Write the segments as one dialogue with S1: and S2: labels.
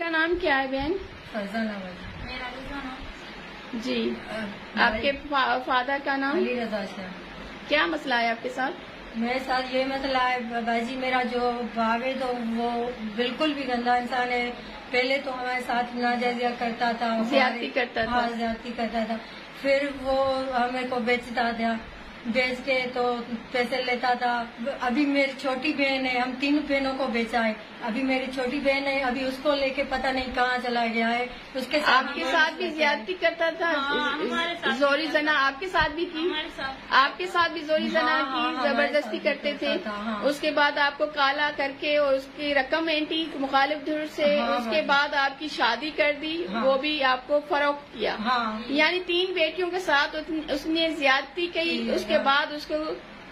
S1: کا نام کیا ہے بہن؟
S2: میرا نام
S1: جی. آپ کے فادر کا نام؟
S2: علی رضا شاہ.
S1: کیا مسئلہ ہے آپ کے ساتھ؟
S2: میرے ساتھ یہ مسئلہ ہے باجی، میرا جو باپ ہے تو وہ بالکل بھی گندا انسان ہے. پہلے تو ہمارے ساتھ ناجائزیہ کرتا تھا،
S1: زیادتی کرتا تھا.
S2: ہاں زیادتی کرتا تھا. پھر وہ ہمیں کو بیچتا تھا، بیچ کے تو پیسے لیتا تھا. ابھی میری چھوٹی بہن ہے، ہم تین بہنوں کو بیچا ہے. ابھی میری چھوٹی بہن ہے، ابھی اس کو لے کے پتہ نہیں کہاں چلا گیا ہے. اس کے ساتھ
S1: آپ کے ساتھ بھی زیادتی کرتا تھا؟ زوری زنا آپ کے ساتھ بھی کی؟ آپ کے ساتھ بھی زوری زنا کی، زبردستی کرتے تھے. اس کے بعد آپ کو کالا کر کے اور اس کی رقم اینٹی مخالف دھر سے، اس کے بعد آپ کی شادی کر دی، وہ بھی آپ کو فروخت کیا. یعنی 3 بیٹیوں کے ساتھ اس نے زیادتی کی. اس کے بعد اس کو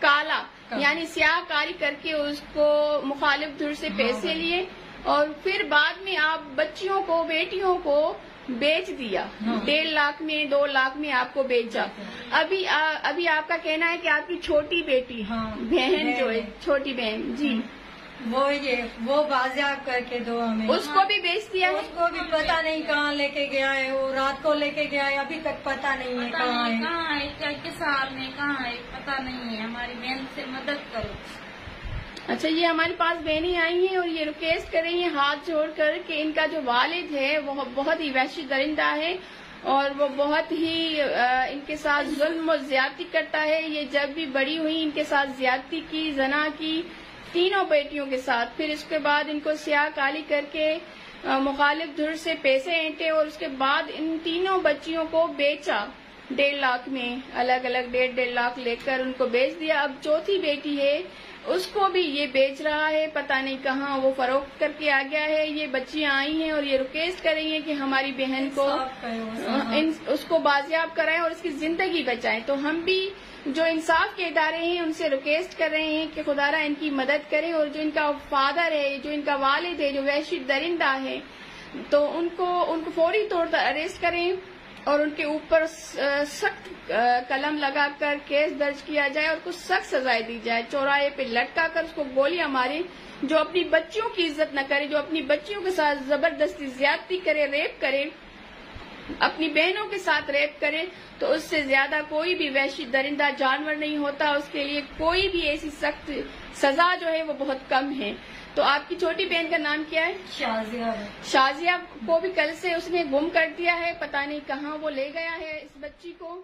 S1: کالا یعنی سیاہ کاری کر کے اس کو مخالف دھر سے پیسے لیے، اور پھر بعد میں آپ بچیوں کو، بیٹیوں کو بیچ دیا. 1.5 لاکھ میں، 2 لاکھ میں آپ کو بیچا. ابھی آپ کا کہنا ہے کہ آپ کی چھوٹی بیٹی بہن جو ہے، چھوٹی بہن جی،
S2: وہ بازیاب کر کے دو ہمیں.
S1: اس کو بھی بیچ دیا ہے.
S2: اس کو بھی پتہ نہیں کہاں لے کے گیا ہے. وہ رات کو لے کے گیا ہے، ابھی تک پتہ نہیں ہے کہاں ہے.
S3: کس حال میں کہاں ہے پتہ نہیں ہے. ہماری بہن سے مدد کرو.
S1: اچھا، یہ ہمارے پاس بہنیں آئی ہیں اور یہ ریکویسٹ کر رہی ہیں ہاتھ جوڑ کر کہ ان کا جو والد ہے وہ بہت ہی وحشی درندہ ہے اور وہ بہت ہی ان کے ساتھ ظلم و زیادتی کرتا ہے. یہ جب بھی بڑی ہوئی ان کے ساتھ زیادتی کی، زنا کی، تینوں بیٹیوں کے ساتھ. پھر اس کے بعد ان کو سیاہ کالی کر کے مخالف دھر سے پیسے اینٹے اور اس کے بعد ان تینوں بچیوں کو بیچا 1.5 لاکھ میں. الگ الگ 1.5 لاکھ لے کر ان کو بیچ دیا. اب چوتھی بیٹی ہے، اس کو بھی یہ بیچ رہا ہے، پتہ نہیں کہاں وہ فروخت کر کے آ گیا ہے. یہ بچیاں آئی ہیں اور یہ ریکویسٹ کر رہی ہیں کہ ہماری بہن کو اس کو بازیاب کرائیں اور اس کی زندگی بچائیں. تو ہم بھی جو انصاف کے ادارے ہیں ان سے ریکویسٹ کر رہے ہیں کہ خدا را ان کی مدد کریں، اور جو ان کا فادر ہے، جو ان کا والد ہے، جو وحشی درندہ ہے، تو ان کو فوری طور پر اریسٹ کریں اور ان کے اوپر سخت قلم لگا کر کیس درج کیا جائے اور کچھ سخت سزائیں دی جائے. چوراہے پہ لٹکا کر اس کو گولیاں مارے. جو اپنی بچیوں کی عزت نہ کرے، جو اپنی بچیوں کے ساتھ زبردستی زیادتی کرے، ریپ کرے، اپنی بہنوں کے ساتھ ریپ کرے، تو اس سے زیادہ کوئی بھی وحشی درندہ جانور نہیں ہوتا. اس کے لیے کوئی بھی ایسی سخت سزا جو ہے وہ بہت کم ہے. تو آپ کی چھوٹی بہن کا نام کیا ہے؟
S2: شازیہ.
S1: شازیہ کو بھی کل سے اس نے گم کر دیا ہے، پتہ نہیں کہاں وہ لے گیا ہے اس بچی کو.